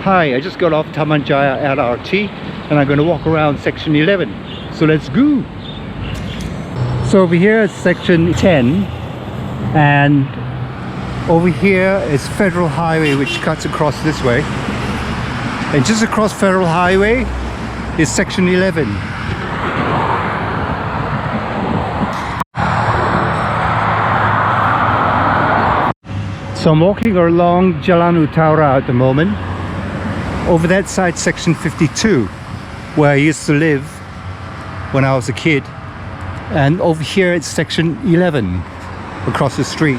Hi, I just got off Taman Jaya LRT and I'm going to walk around section 11. So let's go! So over here is section 10 and over here is Federal Highway, which cuts across this way. And just across Federal Highway is section 11. So I'm walking along Jalan Utara at the moment. Over that side, section 52, where I used to live when I was a kid. And over here it's section 11, across the street.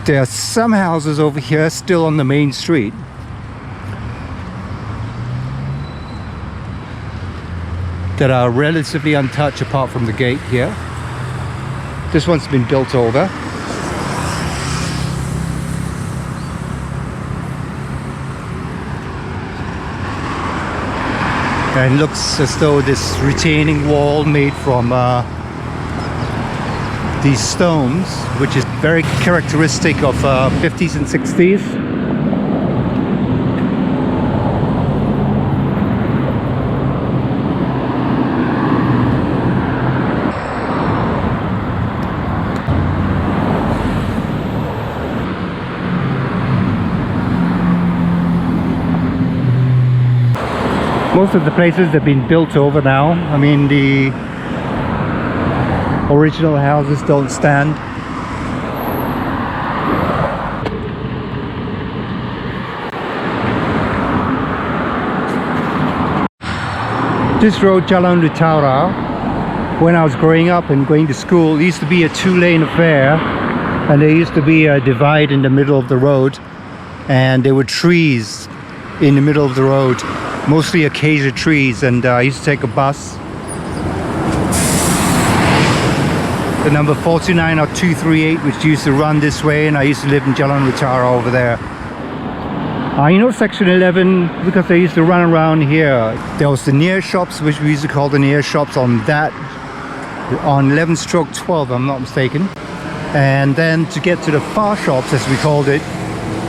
There are some houses over here still on the main street. That are relatively untouched apart from the gate here. This one's been built over. And looks as though this retaining wall made from these stones, which is very characteristic of 50s and 60s. Most of the places have been built over now. I mean, the original houses don't stand. This road, Jalan Utara, when I was growing up and going to school, it used to be a two-lane affair, and there used to be a divide in the middle of the road, and there were trees in the middle of the road. Mostly acacia trees, and I used to take a bus. The number 49 or 238, which used to run this way, and I used to live in Jalan Utara over there. You know section 11 because they used to run around here. There was the near shops, which we used to call the near shops on 11/12, I'm not mistaken. And then to get to the far shops, as we called it,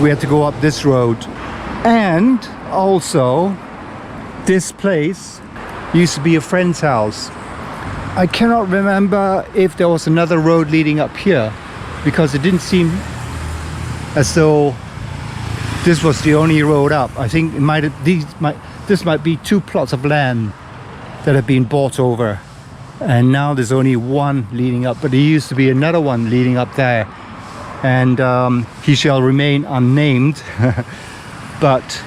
we had to go up this road. And also, this place used to be a friend's house. I cannot remember if there was another road leading up here, because it didn't seem as though this was the only road up. I think it this might be two plots of land that have been bought over, and now there's only one leading up, but there used to be another one leading up there, and he shall remain unnamed. But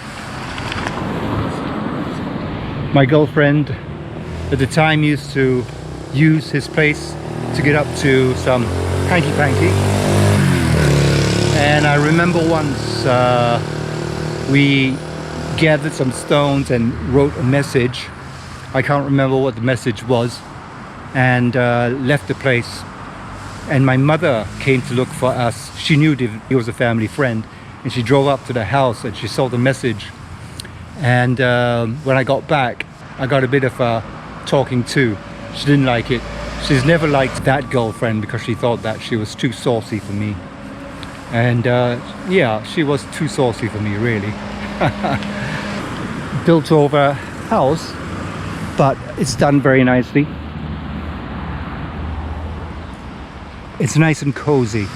my girlfriend at the time used to use his place to get up to some hanky-panky. And I remember once we gathered some stones and wrote a message. I can't remember what the message was, and left the place. And my mother came to look for us. She knew he was a family friend, and she drove up to the house and she saw the message. And when I got back, I got a bit of a talking to. She didn't like it. She's never liked that girlfriend because she thought that she was too saucy for me. And yeah, she was too saucy for me, really. Built over house, but it's done very nicely. It's nice and cozy.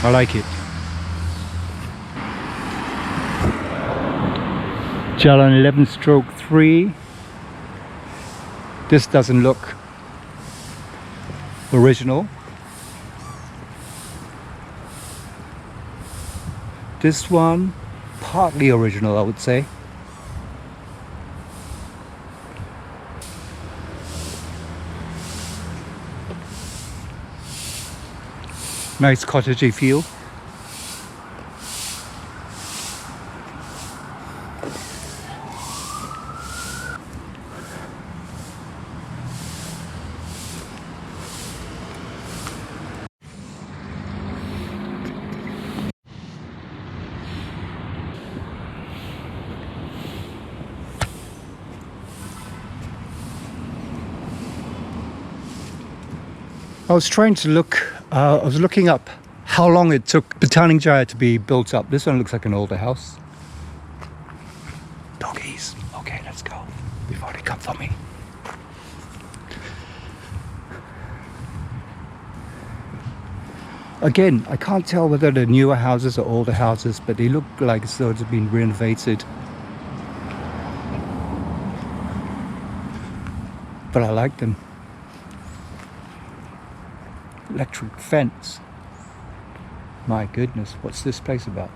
I like it. Jalan 11/3. This doesn't look original. This one, partly original, I would say. Nice cottagey feel. I was trying to look, I was looking up how long it took Petaling Jaya to be built up. This one looks like an older house. Doggies. Okay, let's go before they come for me. Again, I can't tell whether they're newer houses or older houses, but they look like as though it's been renovated. But I like them. Electric fence. My goodness, what's this place about?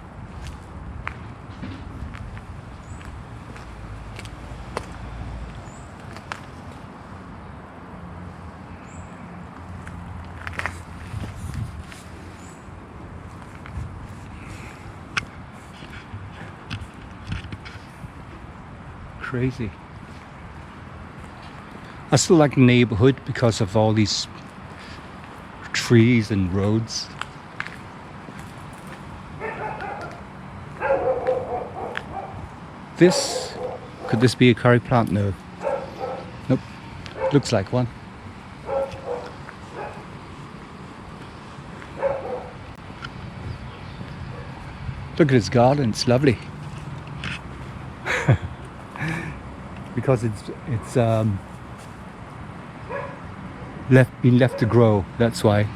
Crazy. I still like the neighbourhood because of all these trees and roads. Could this be a curry plant? No. Nope. Looks like one. Look at this garden, it's lovely. Because it's been left to grow, that's why.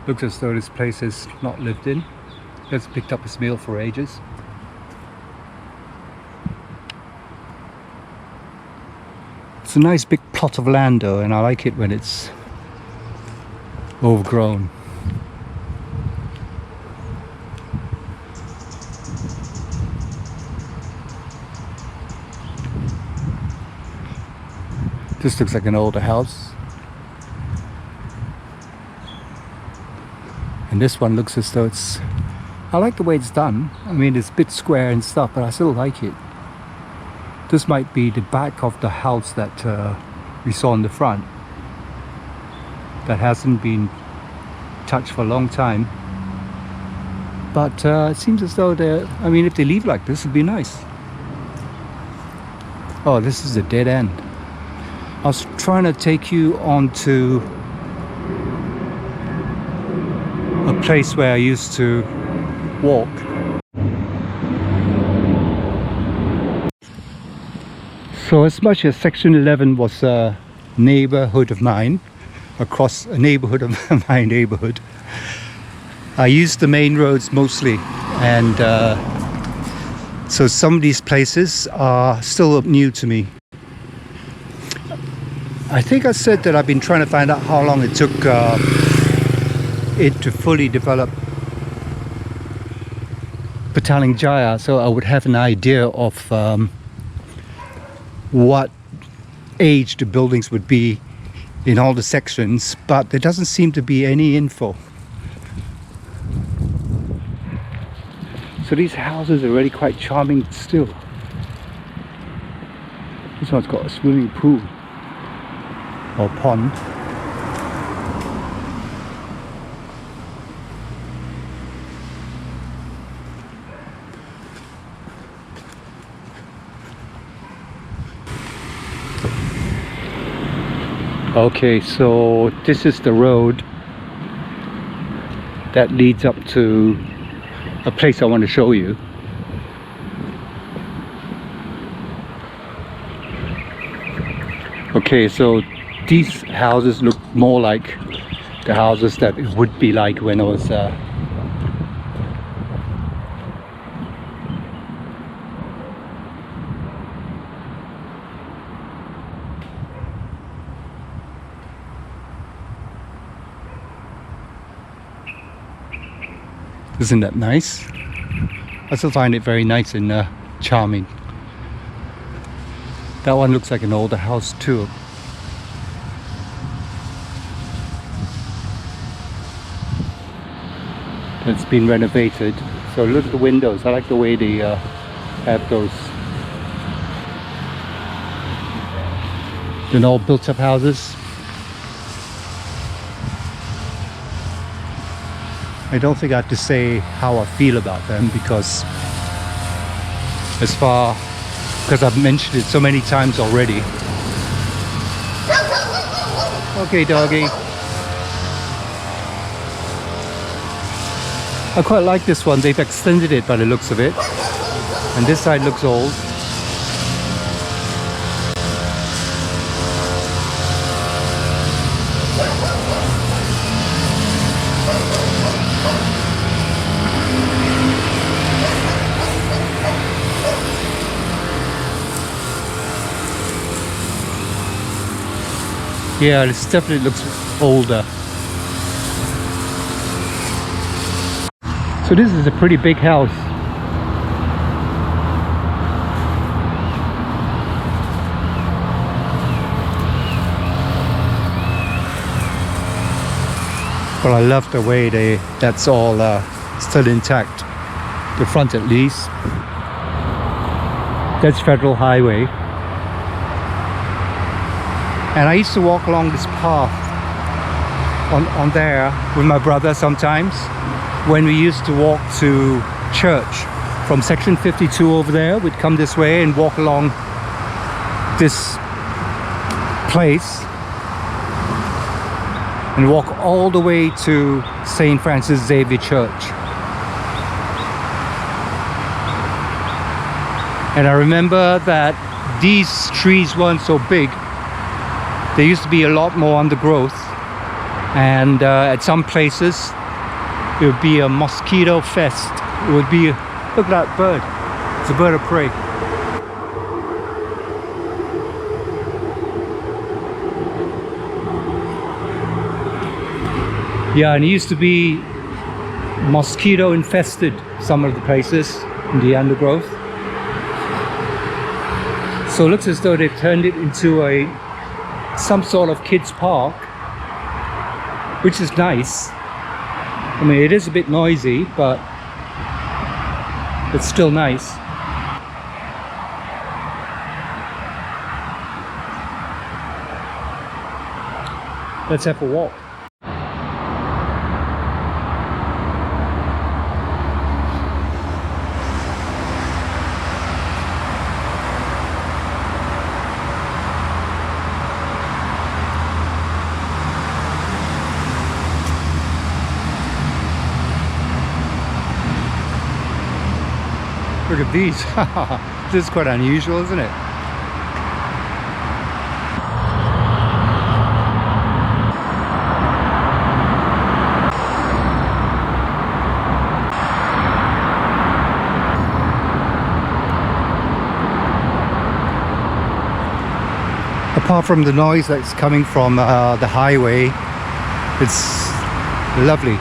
Looks as though this place is not lived in. It's picked up its meal for ages. It's a nice big plot of land though, and I like it when it's overgrown. This looks like an older house. And this one looks as though it's... I like the way it's done. I mean, it's a bit square and stuff, but I still like it. This might be the back of the house that we saw in the front. That hasn't been touched for a long time. But it seems as though they're... I mean, if they leave like this, it'd be nice. Oh, this is a dead end. I was trying to take you onto a place where I used to walk. So as much as Section 11 was a neighbourhood of mine, across a neighbourhood of my neighbourhood, I used the main roads mostly, and so some of these places are still new to me. I think I said that I've been trying to find out how long it took it to fully develop Petaling Jaya, so I would have an idea of what age the buildings would be in all the sections, but there doesn't seem to be any info. So these houses are really quite charming still. This one's got a swimming pool or pond. Okay, so this is the road that leads up to a place I want to show you. Okay, so these houses look more like the houses that it would be like when I was Isn't that nice? I still find it very nice and charming. That one looks like an older house too. It's been renovated. So look at the windows. I like the way they have those. They're all built up houses. I don't think I have to say how I feel about them, because I've mentioned it so many times already. Okay, doggy. I quite like this one. They've extended it by the looks of it. And this side looks old. Yeah, this definitely looks older. So this is a pretty big house. Well, I love the way that's all still intact. The front at least. That's Federal Highway. And I used to walk along this path on there with my brother sometimes when we used to walk to church from section 52 over there. We'd come this way and walk along this place and walk all the way to St. Francis Xavier Church. And I remember that these trees weren't so big. There used to be a lot more undergrowth, and at some places it would be a mosquito fest. It would be, look at that bird, it's a bird of prey. Yeah, and it used to be mosquito infested, some of the places in the undergrowth. So it looks as though they've turned it into some sort of kids park, which is nice. I mean, it is a bit noisy, but it's still nice. Let's have a walk. Look at these. This is quite unusual, isn't it? Apart from the noise that's coming from the highway, it's lovely.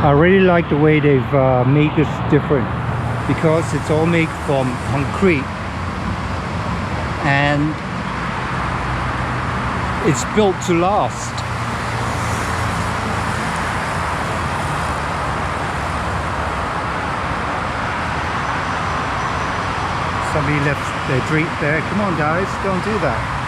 I really like the way they've made this different, because it's all made from concrete and it's built to last. Somebody left their drink there. Come on guys, don't do that.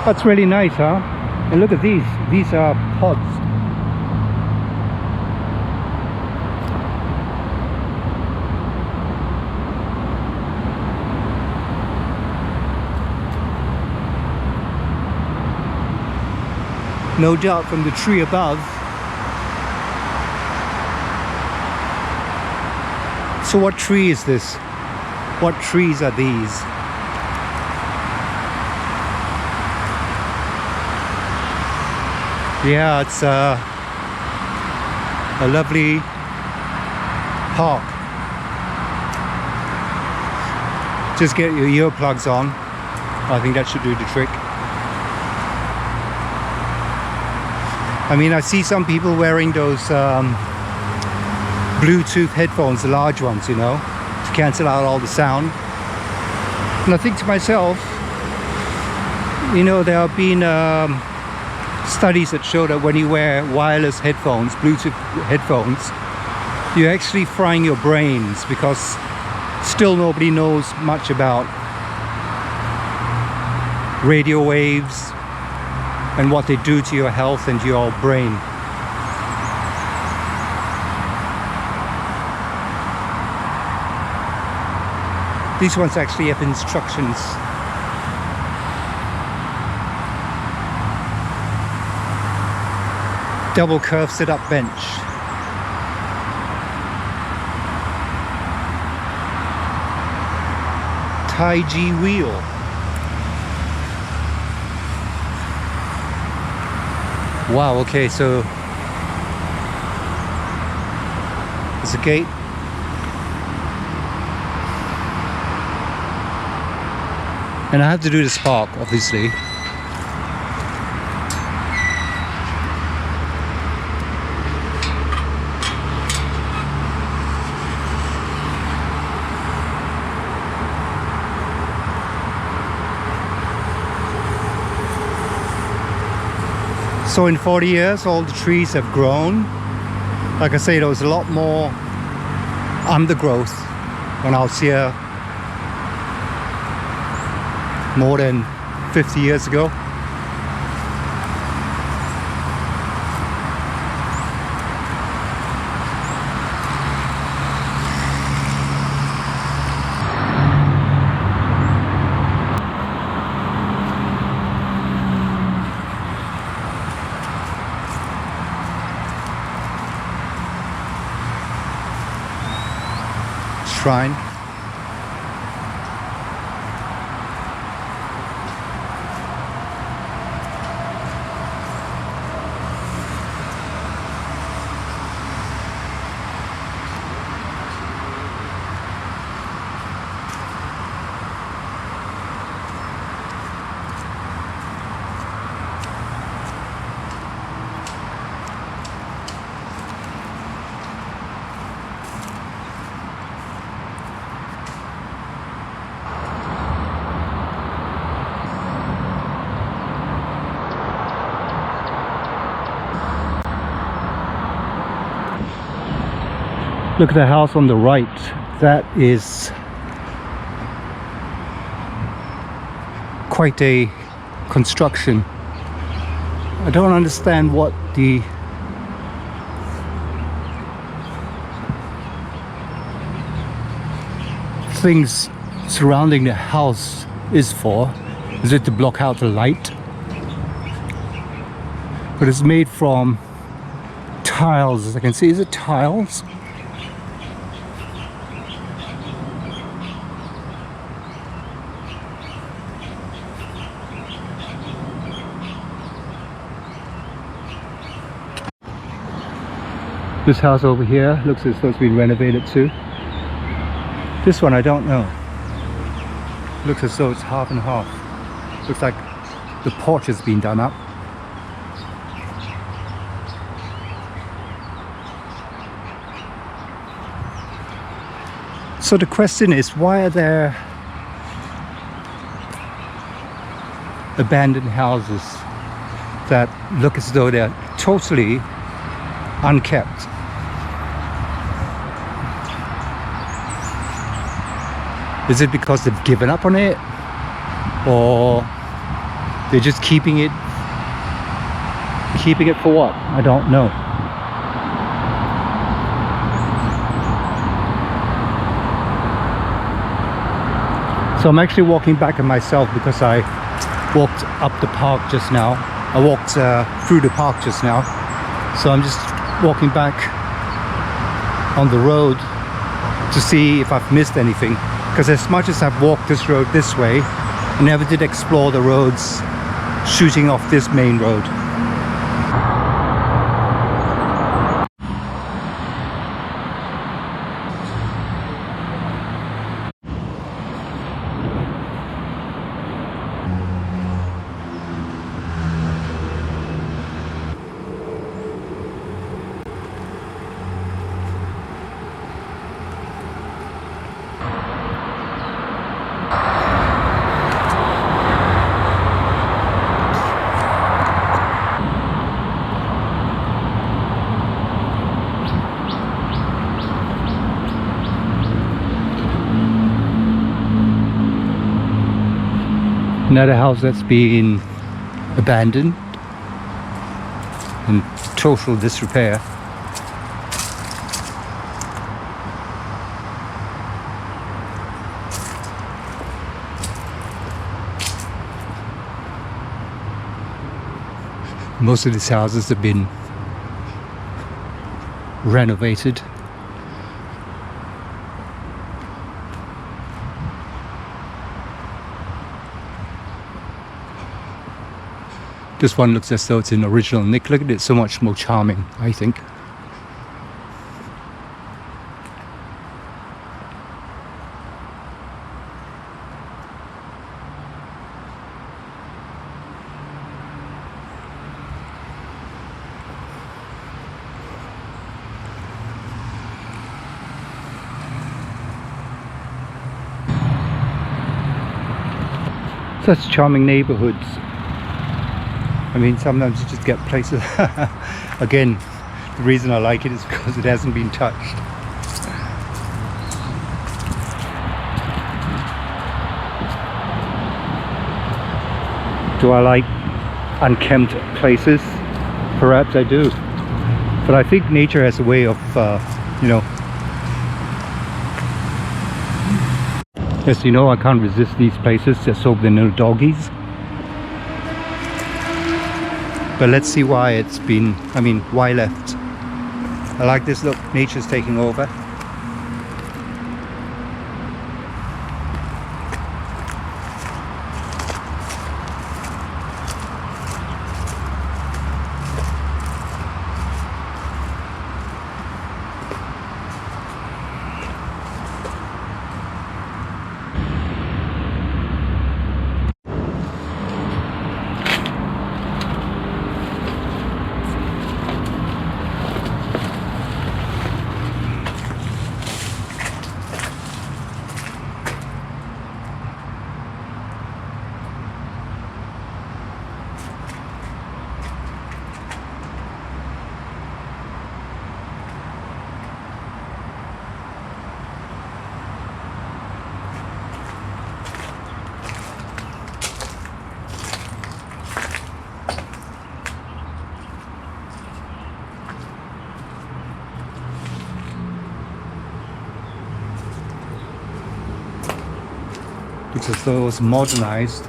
That's really nice, huh? And look at these. These are pods. No doubt from the tree above. So what tree is this? What trees are these? Yeah, it's a lovely park. Just get your earplugs on. I think that should do the trick. I mean, I see some people wearing those Bluetooth headphones, the large ones, you know, to cancel out all the sound. And I think to myself, you know, there have been studies that show that when you wear wireless headphones, Bluetooth headphones, you're actually frying your brains, because still nobody knows much about radio waves and what they do to your health and your brain. These ones actually have instructions. Double curve sit-up bench. Tai-Chi wheel. Wow, okay, so there's a gate. And I have to do the spark, obviously. So in 40 years, all the trees have grown. Like I say, there was a lot more undergrowth when I was here more than 50 years ago. Shrine. Look at the house on the right. That is quite a construction. I don't understand what the things surrounding the house is for. Is it to block out the light? But it's made from tiles, as I can see. Is it tiles? This house over here looks as though it's been renovated too. This one I don't know. Looks as though it's half and half. Looks like the porch has been done up. So the question is, why are there abandoned houses that look as though they're totally unkept? Is it because they've given up on it, or they're just keeping it for what? I don't know. So I'm actually walking back at myself because I walked up the park just now. I walked through the park just now. So I'm just walking back on the road to see if I've missed anything. Because as much as I've walked this road this way, I never did explore the roads shooting off this main road. Another house that's been abandoned in total disrepair. Most of these houses have been renovated. This one looks as though it's an original nick. Look at it, so much more charming, I think. Such charming neighbourhoods. I mean, sometimes you just get places. Again, the reason I like it is because it hasn't been touched. Do I like unkempt places? Perhaps I do. But I think nature has a way of, you know. As you know, I can't resist these places. Just hope there are no doggies. But let's see why it's been, why left. I like this, look, nature's taking over. Looks as though it was modernized.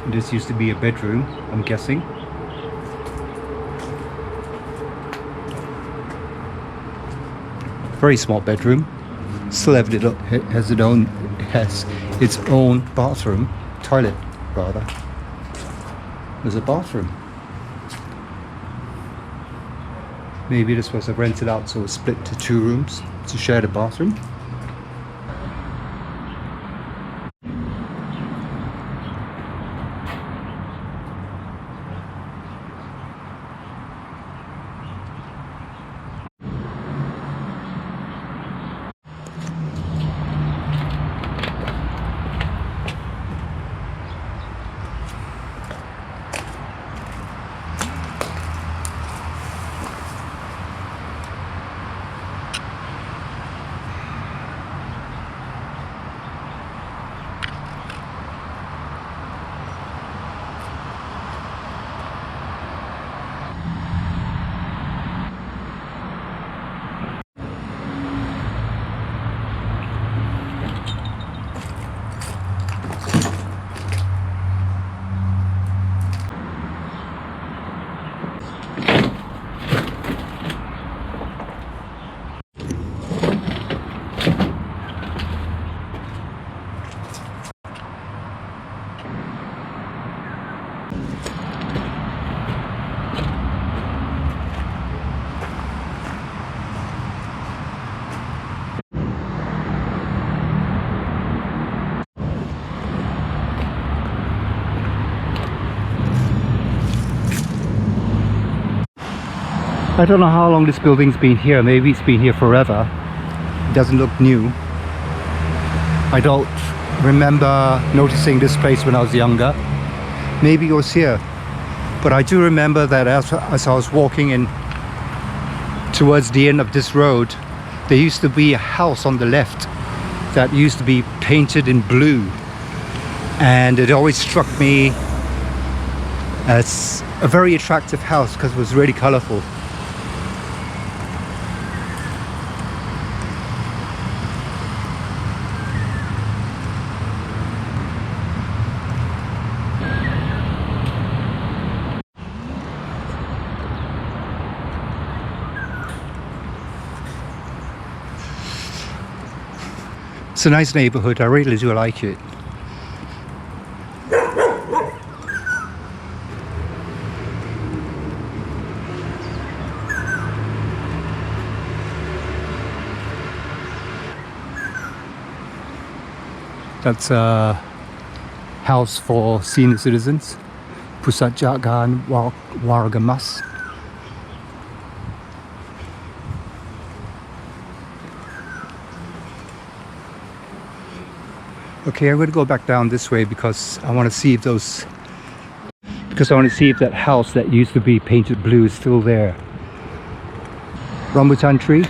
This used to be a bedroom, I'm guessing. Very small bedroom. Still has its own bathroom, toilet rather. There's a bathroom. Maybe this was rented out, so it was split to 2 rooms to share the bathroom. I don't know how long this building's been here. Maybe it's been here forever. It doesn't look new. I don't remember noticing this place when I was younger. Maybe it was here. But I do remember that as I was walking in towards the end of this road, there used to be a house on the left that used to be painted in blue. and it always struck me as a very attractive house because it was really colorful. It's a nice neighbourhood, I really do like it. That's a house for senior citizens, Pusat Jagaan Warga Mas. Okay, I'm going to go back down this way because I want to see if that house that used to be painted blue is still there. Rambutan tree.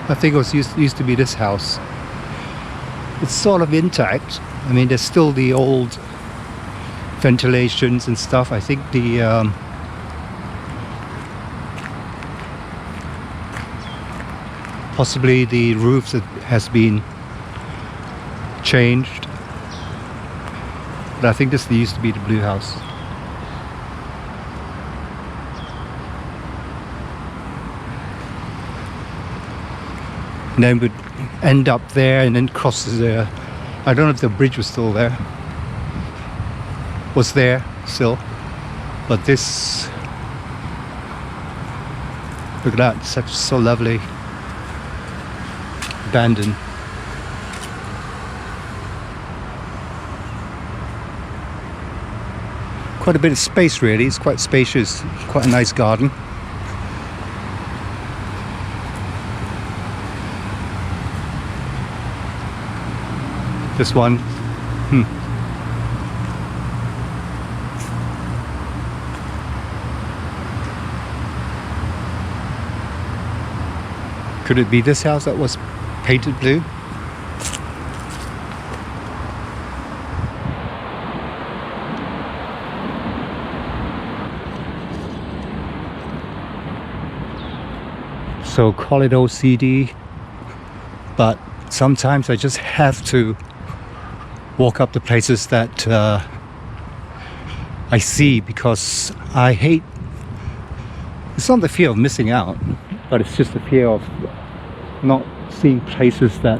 I think it was used to be this house. It's sort of intact. I mean, there's still the old ventilations and stuff. I think the possibly the roof has been changed, but I think this used to be the blue house. And then would end up there and then crosses there. I don't know if the bridge was still there. Was there still. But this, look at that, it's such so lovely. Abandoned. Quite a bit of space really, it's quite spacious, quite a nice garden. This one, Could it be this house that was painted blue? So call it OCD, but sometimes I just have to walk up the places that I see because I hate, it's not the fear of missing out, but it's just the fear of not seeing places that,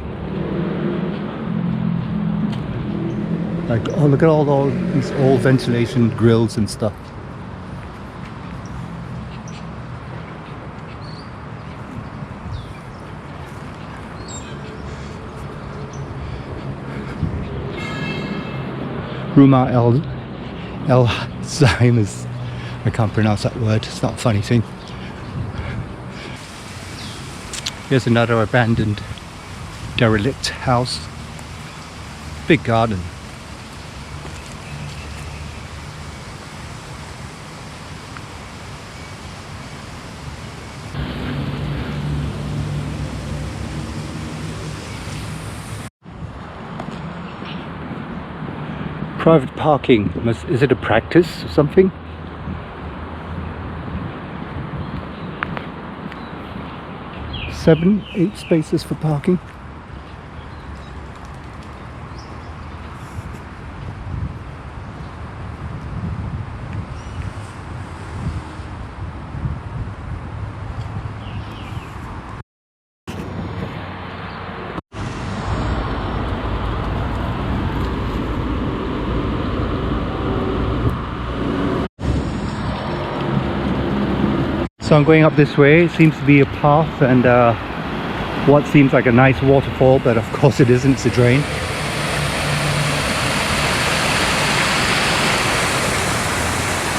like, oh look at all these old ventilation grills and stuff. Rumah El Zaimas. I can't pronounce that word, it's not a funny thing. Here's another abandoned derelict house. Big garden. Private parking, is it a practice or something? Seven, 8 spaces for parking. So I'm going up this way. It seems to be a path, and what seems like a nice waterfall, but of course it isn't, it's a drain.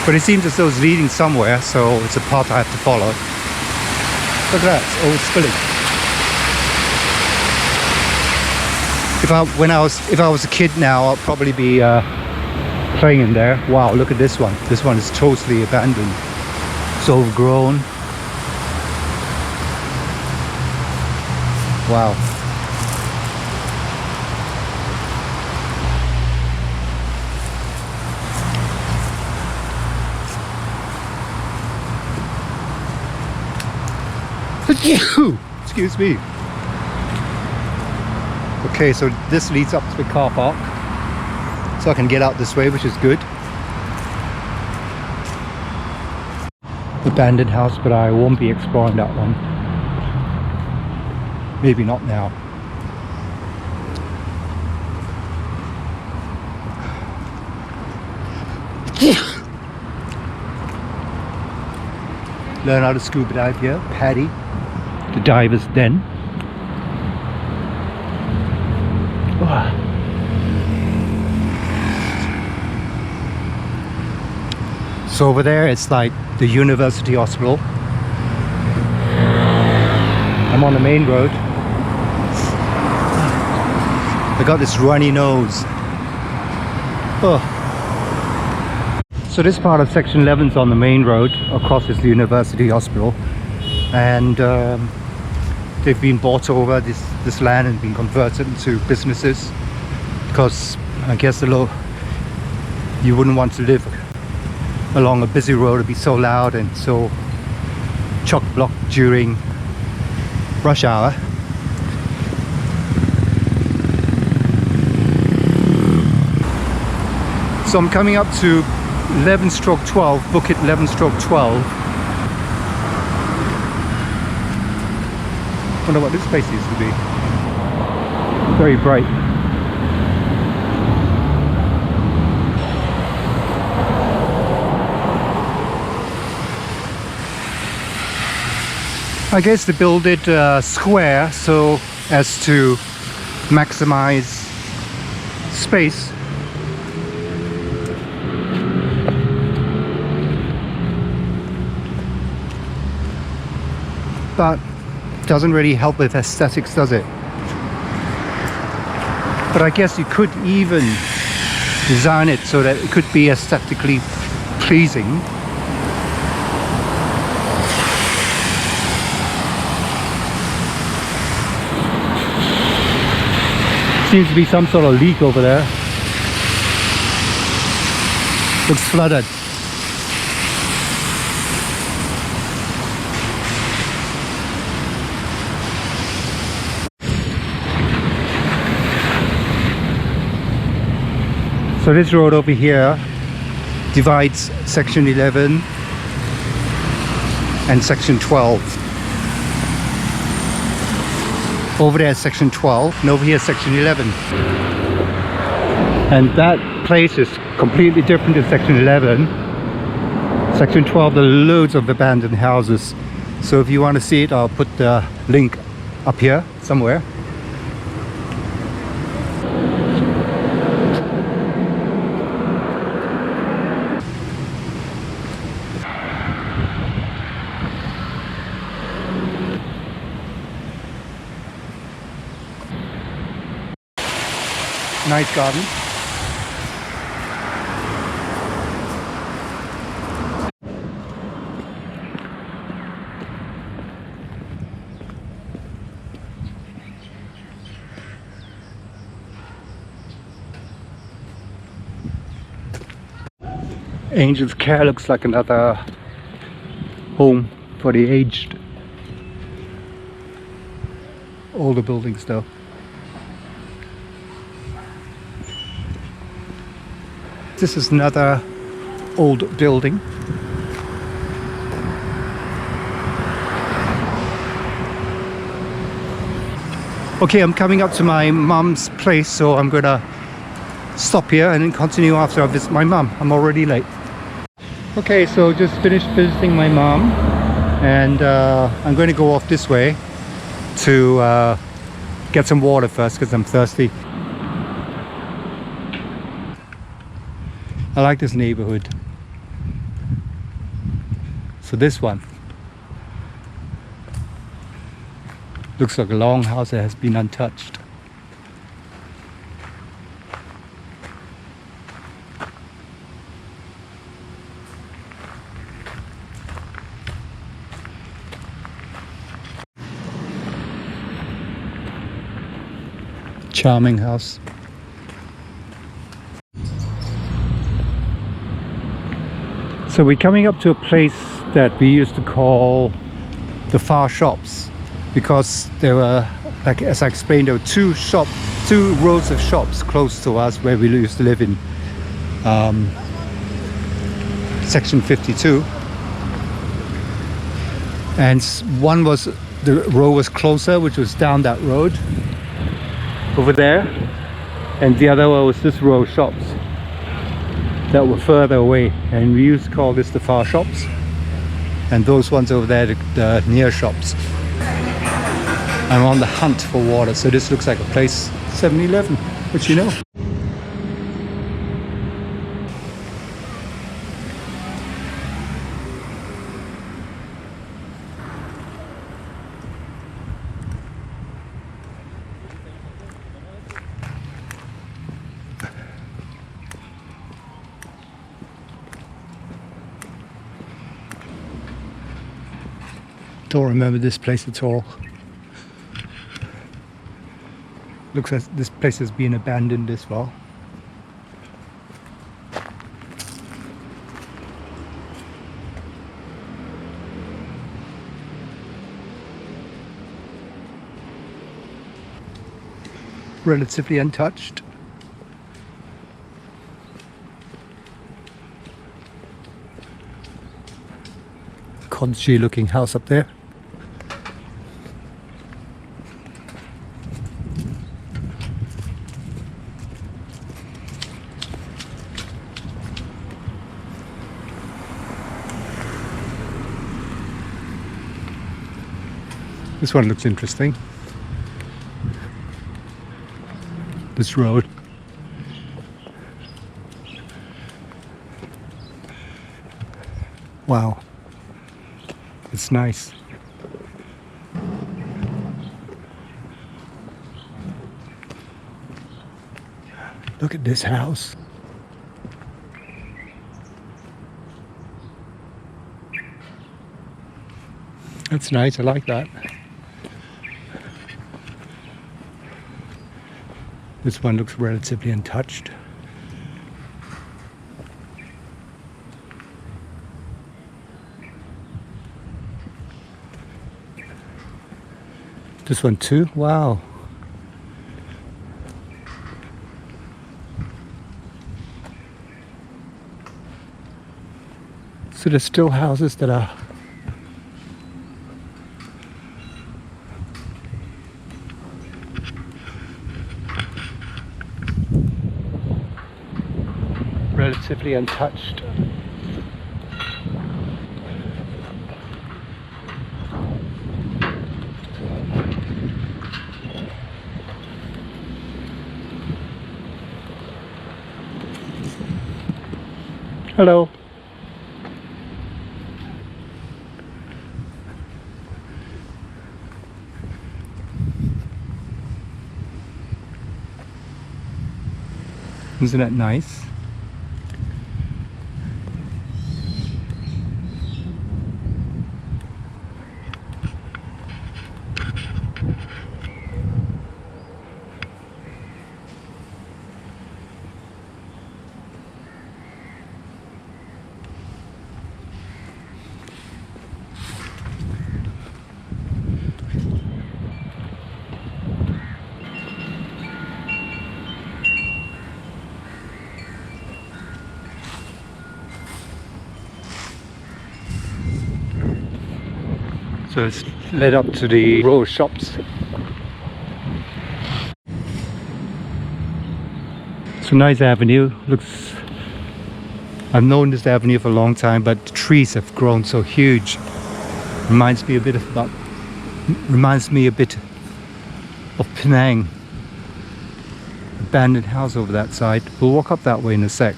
But it seems as though it's leading somewhere, so it's a path I have to follow. Look at that, it's old spilling. If I was a kid now, I'll probably be playing in there. Wow, look at this one. This one is totally abandoned. It's overgrown. Wow. Excuse me. Okay, so this leads up to the car park, so I can get out this way, which is good. Abandoned house, but I won't be exploring that one. Maybe not now. Learn how to scuba dive here. Paddy, the diver's den. So over there it's like the university hospital. I'm on the main road. I got this runny nose. So this part of section 11 is on the main road. Across is the university hospital, and they've been bought over. This land and been converted into businesses, because I guess you wouldn't want to live along a busy road. It'd be so loud and so chock-blocked during rush hour. So I'm coming up to 11/12, book it 11/12. Wonder what this place used to be. Very bright. I guess they built it square so as to maximize space. But doesn't really help with aesthetics, does it? But I guess you could even design it so that it could be aesthetically pleasing. Seems to be some sort of leak over there. Looks flooded. So this road over here divides section 11 and section 12. Over there is section 12 and over here is section 11. And that place is completely different to section 11. Section 12, there are loads of abandoned houses. So if you want to see it, I'll put the link up here somewhere. Nice garden. Angel's Care looks like another home for the aged. Older buildings though. This is another old building. Okay, I'm coming up to my mum's place, so I'm gonna stop here and then continue after I visit my mum. I'm already late. Okay, so just finished visiting my mum, and I'm going to go off this way to get some water first because I'm thirsty. I like this neighborhood. So this one looks like a long house that has been untouched. Charming house. So we're coming up to a place that we used to call the far shops, because there were, like as I explained, there were two rows of shops close to us where we used to live in section 52, and one was, the row was closer, which was down that road over there, and the other one was this row of shops that were further away, and we used to call this the far shops, and those ones over there the near shops. I'm on the hunt for water, so this looks like a place, 7-Eleven, which you know. Don't remember this place at all. Looks like this place has been abandoned as well. Relatively untouched. Codgy looking house up there. This one looks interesting. This road. Wow. It's nice. Look at this house. That's nice, I like that. This one looks relatively untouched. This one too? Wow. So there's still houses that are relatively untouched. Hello. Isn't that nice? So it's led up to the row of shops. It's a nice avenue. Looks, I've known this avenue for a long time, but the trees have grown so huge. Reminds me a bit of about Reminds me a bit of Penang. Abandoned house over that side. We'll walk up that way in a sec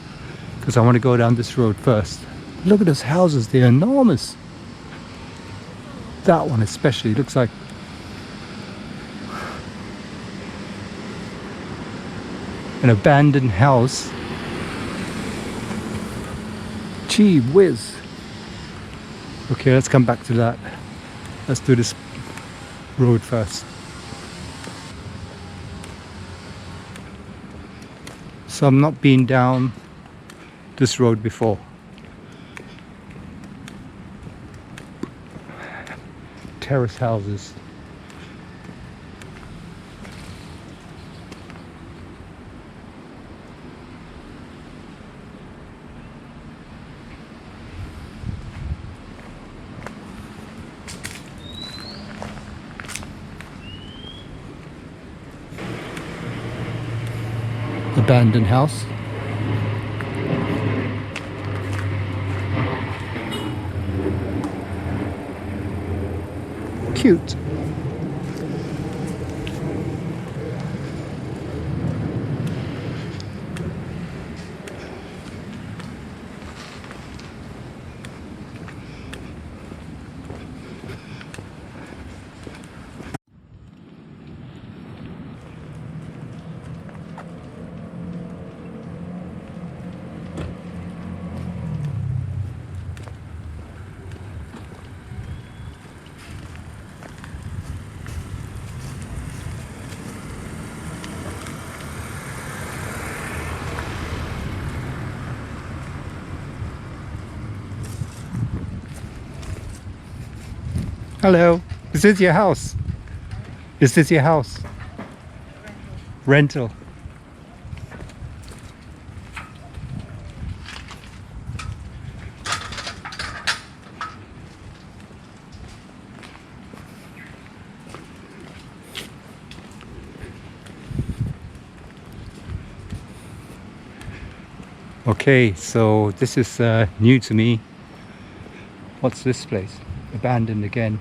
because I want to go down this road first. Look at those houses, they're enormous. That one especially looks like an abandoned house. Gee whiz. Okay, let's come back to that. Let's do this road first. So I've not been down this road before. Terrace houses. Abandoned house. Cute. Hello, is this your house? Is this your house? Rental. Okay, so this is new to me. What's this place? Abandoned again.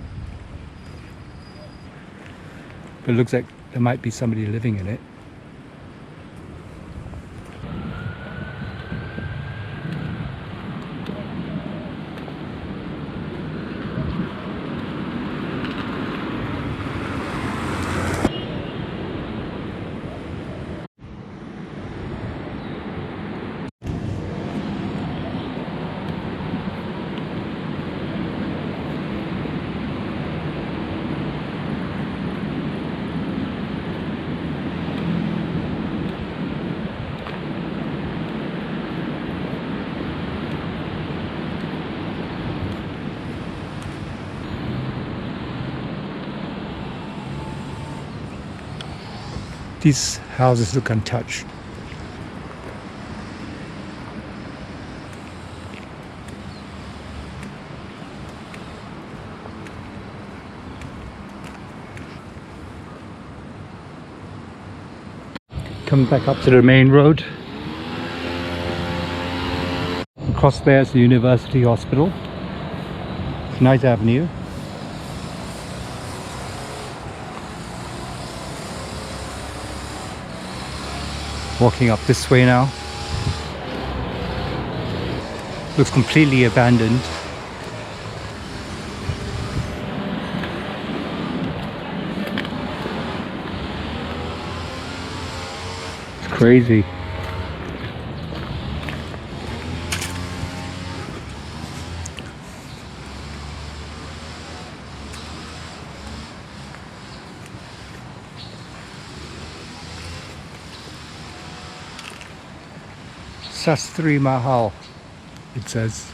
But it looks like there might be somebody living in it. These houses look untouched. Coming back up to the main road. Across there is the University Hospital. It's a nice avenue. Walking up this way now. Looks completely abandoned. It's crazy. Sastri Mahal, it says.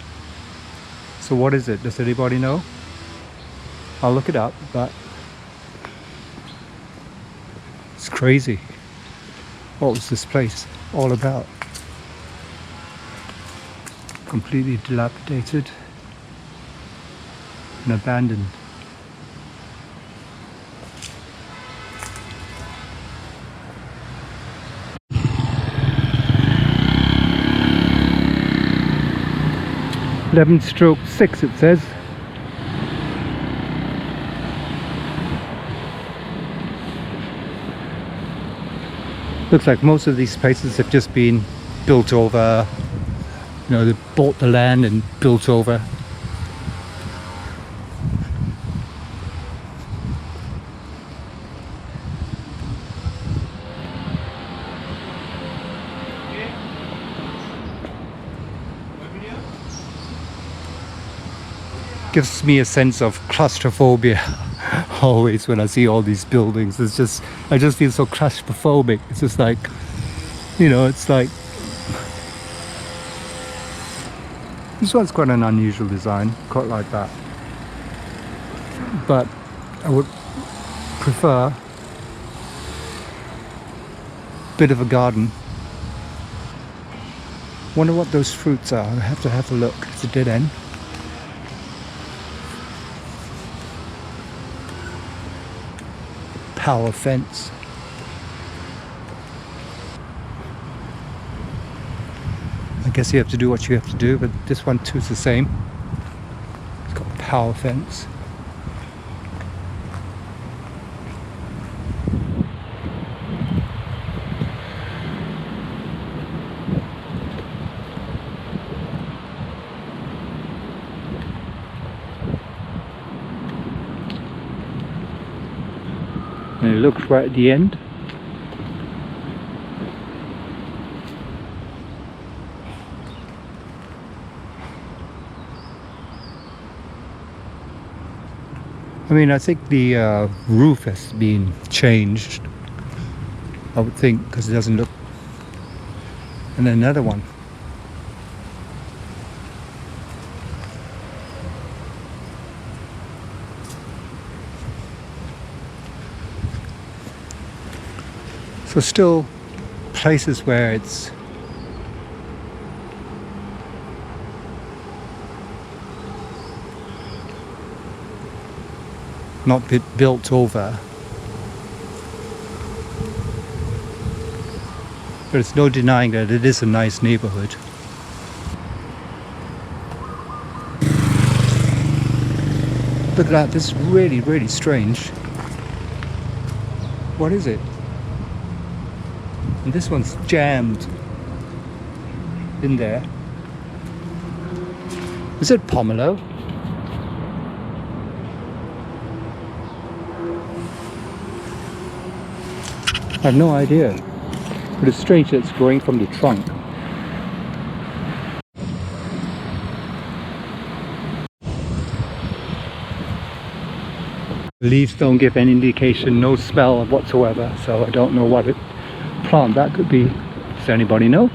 So what is it? Does anybody know? I'll look it up, but it's crazy. What was this place all about? Completely dilapidated and abandoned. /6 it says. Looks like most of these places have just been built over. You know, they bought the land and built over. Gives me a sense of claustrophobia always when I see all these buildings. It's just, I just feel so claustrophobic. It's just like, you know, it's like, this one's quite an unusual design, quite like that. But I would prefer a bit of a garden. Wonder what those fruits are. I have to have a look. It's a dead end. Power fence. I guess you have to do what you have to do, but this one too is the same. It's got a power fence. And it looks right at the end. I mean, I think the roof has been changed, I would think, because it doesn't look. And then another one. So still places where it's not built over, but it's no denying that it is a nice neighbourhood. Look at that, this is really, really strange. What is it? And this one's jammed in there. Is it pomelo? I have no idea, but it's strange that it's growing from the trunk. The leaves don't give any indication, no smell whatsoever, so I don't know what plant that could be. Does anybody know?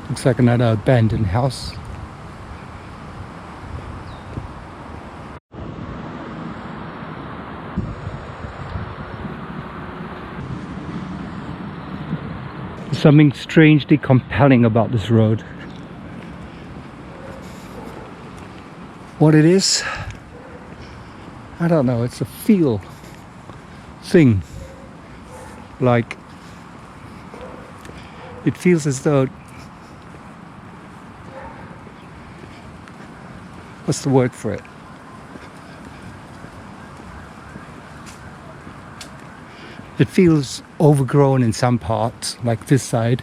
Looks like another abandoned house. There's something strangely compelling about this road. What it is, I don't know. It's a feel thing. Like, it feels as though, what's the word for it? It feels overgrown in some parts, like this side,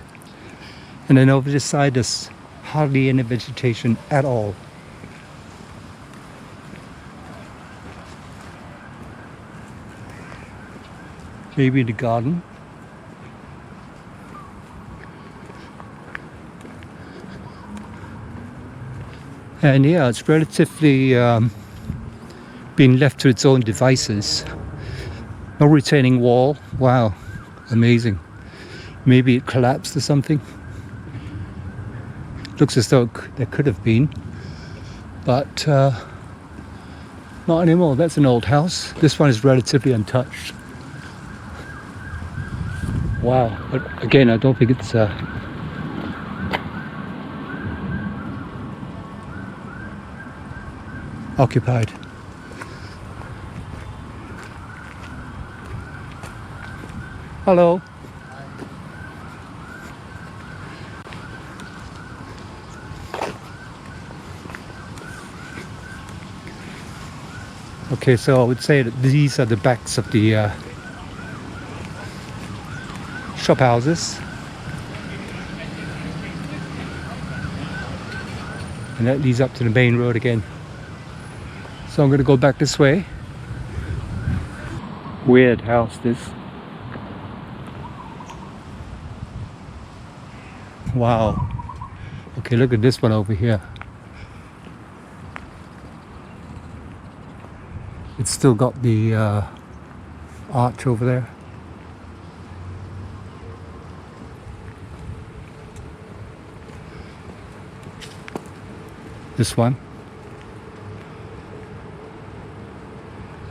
and then over this side there's hardly any vegetation at all. Maybe the garden. And yeah, it's relatively been left to its own devices. No retaining wall. Wow, amazing. Maybe it collapsed or something. Looks as though there could have been, but not anymore. That's an old house. This one is relatively untouched. Wow, but again, I don't think it's occupied. Hello. Okay, so I would say that these are the backs of the shop houses. And that leads up to the main road again. So I'm gonna go back this way. Weird house this. Wow. Okay, look at this one over here. It's still got the arch over there. This one.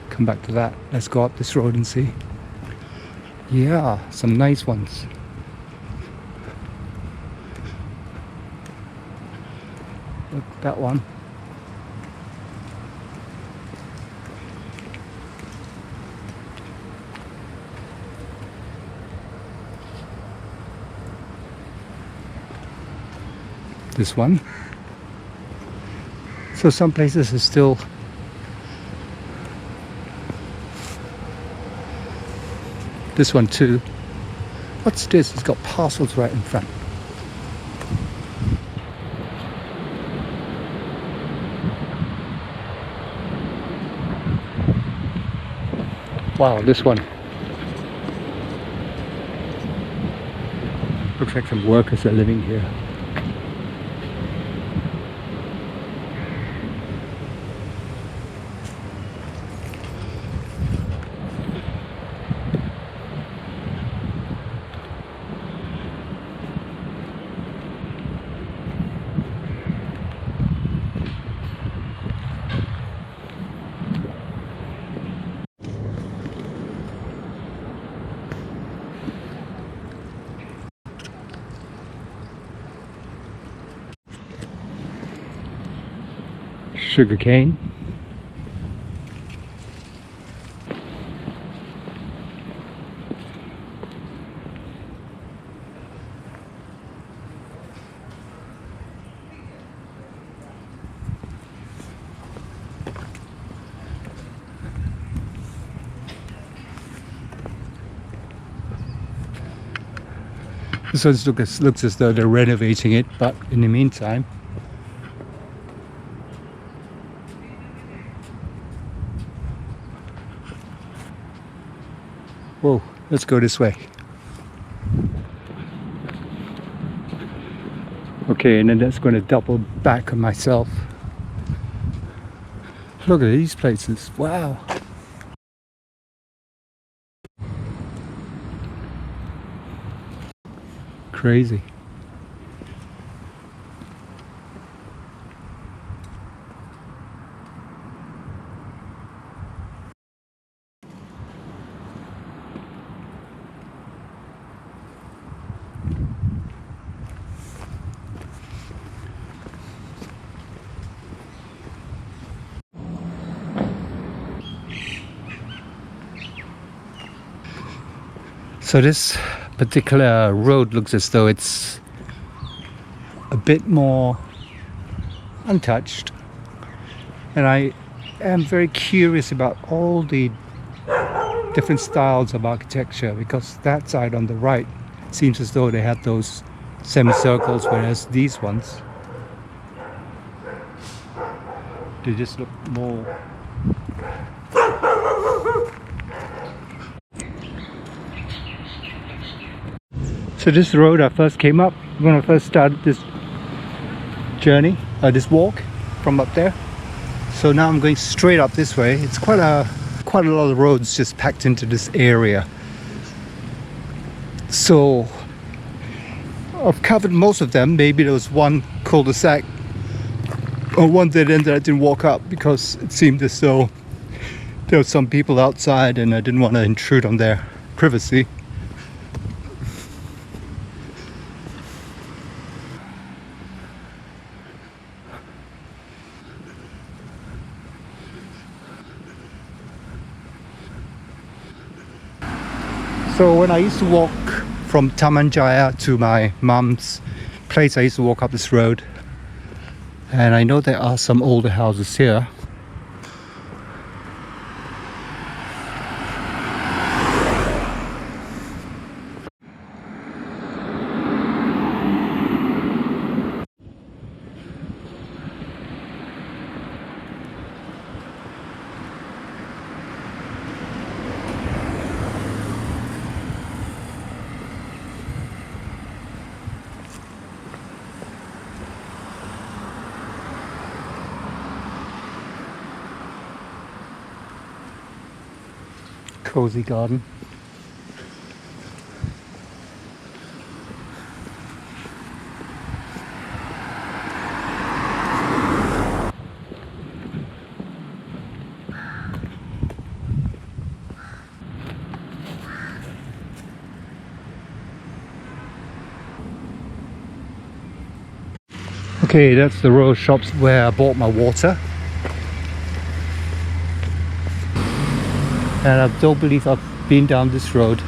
Come back to that. Let's go up this road and see. Yeah, some nice ones. Look, that one. This one. So some places are still this one too. What's this? It's got parcels right in front. Wow, this one. Looks like some workers are living here. Sugar cane. This one looks as though they're renovating it, but in the meantime, whoa, let's go this way. Okay, and then that's going to double back on myself. Look at these places, wow. Crazy. So this particular road looks as though it's a bit more untouched, and I am very curious about all the different styles of architecture, because that side on the right seems as though they had those semicircles, whereas these ones, they just look more So this road I first came up when I first started this journey, this walk from up there. So now I'm going straight up this way. It's quite a lot of roads just packed into this area. So I've covered most of them. Maybe there was one cul-de-sac or one dead end that I didn't walk up because it seemed as though there were some people outside and I didn't want to intrude on their privacy. So when I used to walk from Taman Jaya to my mum's place, I used to walk up this road, and I know there are some older houses here. Cozy garden. Okay, that's the row of shops where I bought my water. And I don't believe I've been down this road.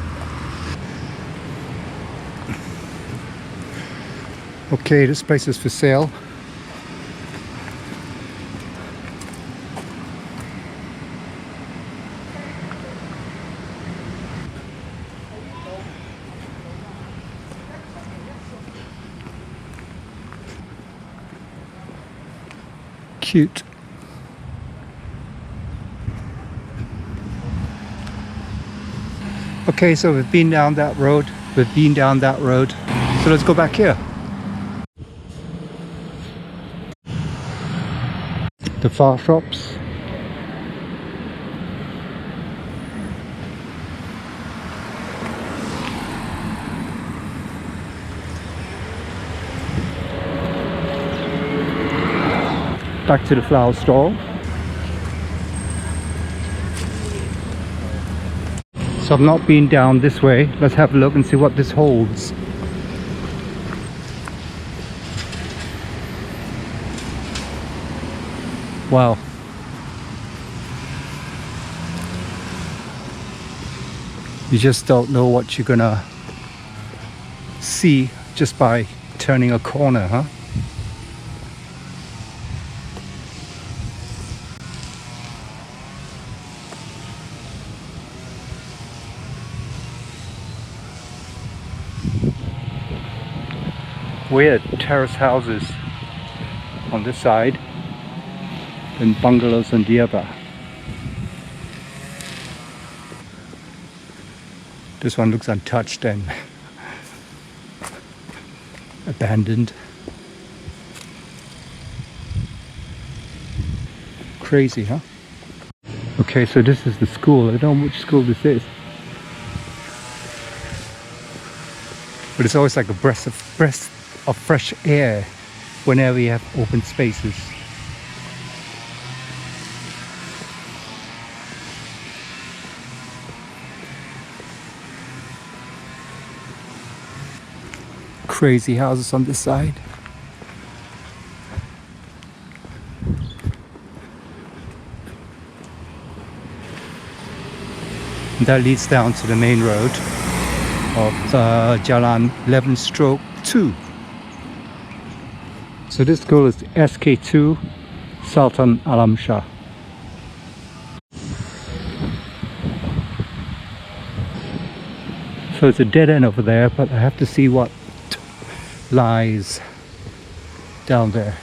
Okay, this place is for sale. Cute. Okay, so we've been down that road. So let's go back here. The far shops. Back to the flower stall. So I've not been down this way. Let's have a look and see what this holds. Wow. You just don't know what you're gonna see just by turning a corner, huh? Weird terrace houses on this side and bungalows on the other. This one looks untouched and abandoned. Crazy, huh? Okay, so this is the school. I don't know which school this is. But it's always like a breath of fresh air whenever you have open spaces. Crazy houses on this side. And that leads down to the main road of Jalan 11/2. So this school is SK2 Sultan Alam Shah. So it's a dead end over there, but I have to see what lies down there.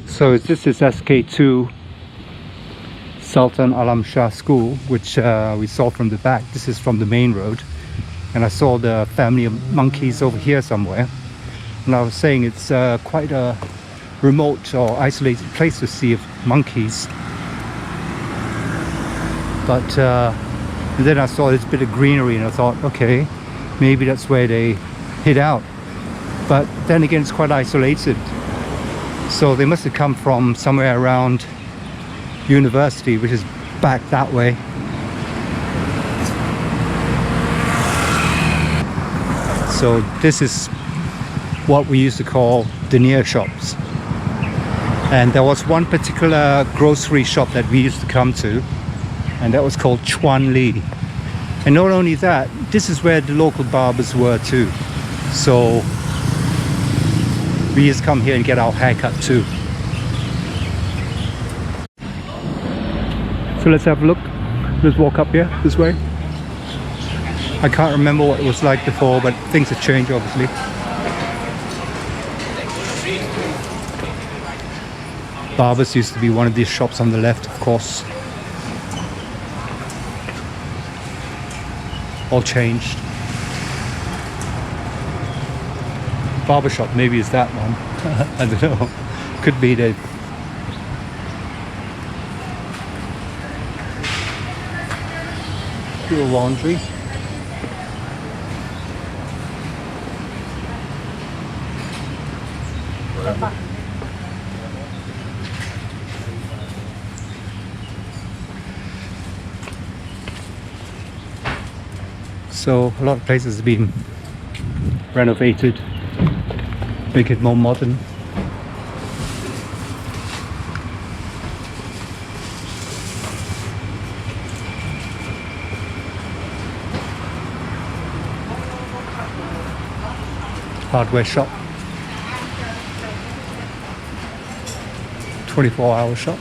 So this is SK2 Sultan Alam Shah School, which we saw from the back. This is from the main road, and I saw the family of monkeys over here somewhere, and I was saying it's quite a remote or isolated place to see monkeys. But then I saw this bit of greenery and I thought, okay, maybe that's where they hid out. But then again, it's quite isolated. So they must have come from somewhere around university, which is back that way. So this is what we used to call denier shops. And there was one particular grocery shop that we used to come to, and that was called Chuan Li. And not only that, this is where the local barbers were too. So we just come here and get our haircut too. So let's have a look. Let's walk up here this way. I can't remember what it was like before, but things have changed obviously. Barbers used to be one of these shops on the left, of course. All changed. Barbershop maybe is that one. I don't know. Could be the pure laundry. So a lot of places have been renovated, make it more modern. Hardware shop, 24-hour shop.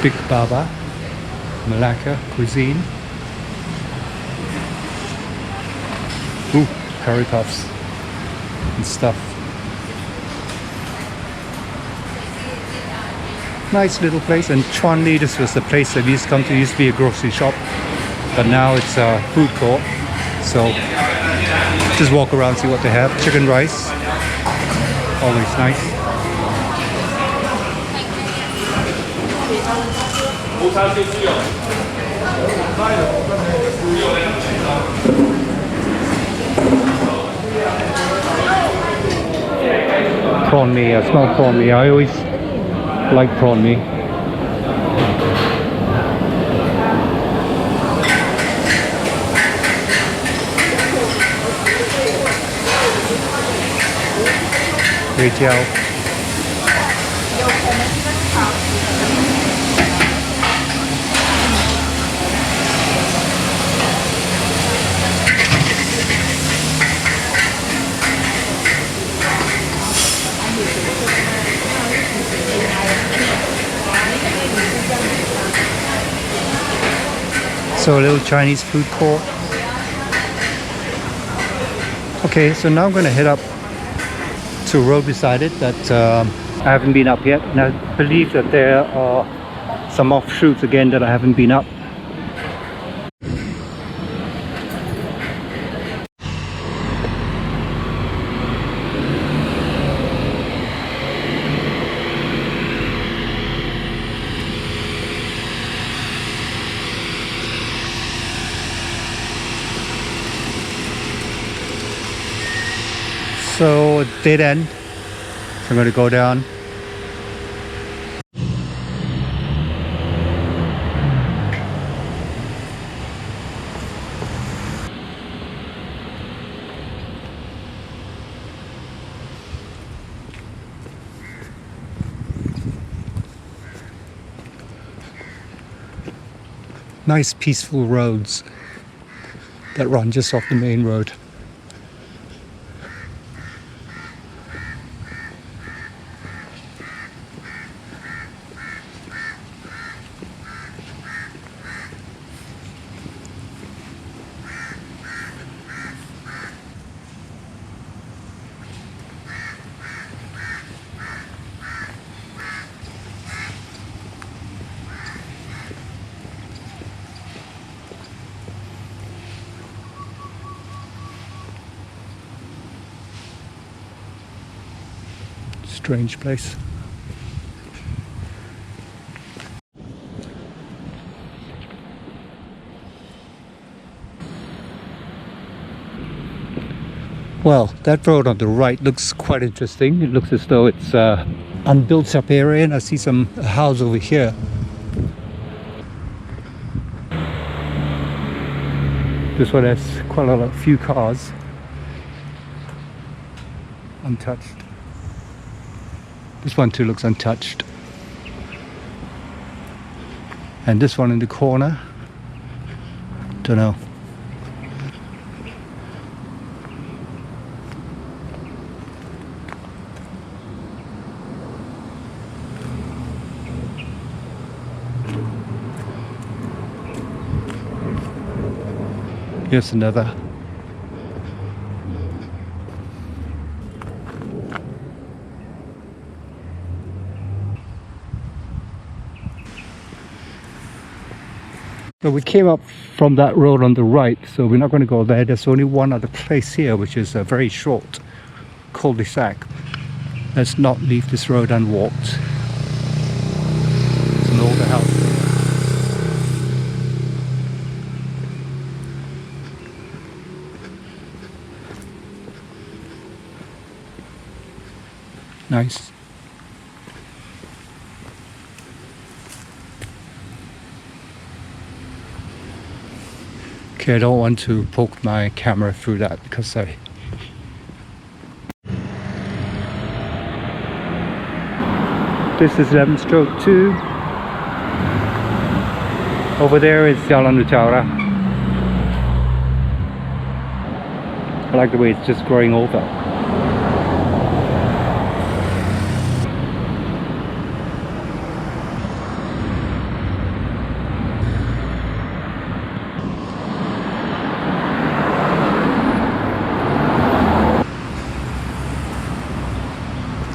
Big Baba, Malacca cuisine. Ooh, curry puffs and stuff. Nice little place. And Chuan Li, this was the place that we used to come to. It used to be a grocery shop, but now it's a food court. So just walk around, see what they have. Chicken rice, always nice. Prawn mee, I smell prawn mee. I always like prawn mee. Retail. So a little Chinese food court. Okay, so now I'm going to head up to a road beside it that I haven't been up yet, and I believe that there are some offshoots again that I haven't been up. So dead end, so I'm going to go down. Nice peaceful roads that run just off the main road. Strange place. Well, that road on the right looks quite interesting. It looks as though it's unbuilt up area, and I see some house over here. This one has quite a few cars. Untouched. This one too looks untouched. And this one in the corner, don't know. Here's another. So we came up from that road on the right, so we're not going to go there. There's only one other place here, which is a very short cul-de-sac. Let's not leave this road unwalked. It's an older house. Nice. Okay, I don't want to poke my camera through that because this is 11/2. Over there is Jalan Utara. I like the way it's just growing over.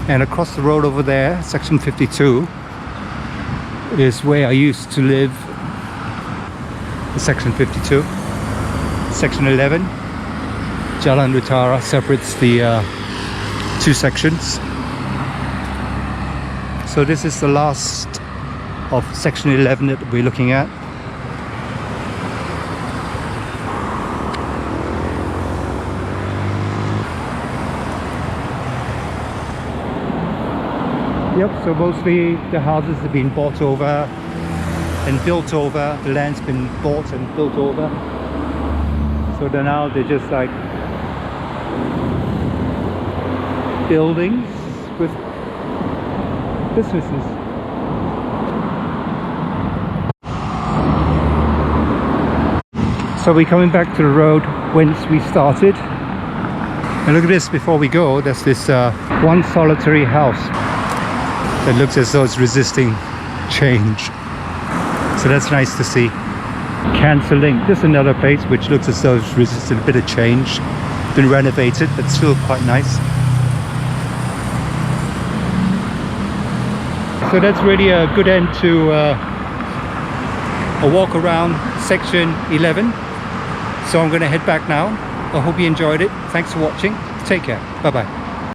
And across the road over there, section 52, is where I used to live. Section 52. Section 11, Jalan Utara, separates the two sections. So this is the last of section 11 that we're looking at. Yep, so mostly the houses have been bought over and built over. The land's been bought and built over. So then now they're just like buildings with businesses. So we're coming back to the road whence we started. And look at this, before we go, there's this one solitary house that looks as though it's resisting change. So that's nice to see. Cancelling. This is another place which looks as though it's resisted a bit of change. Been renovated, but still quite nice. So that's really a good end to a walk around section 11. So I'm going to head back now. I hope you enjoyed it. Thanks for watching. Take care. Bye bye.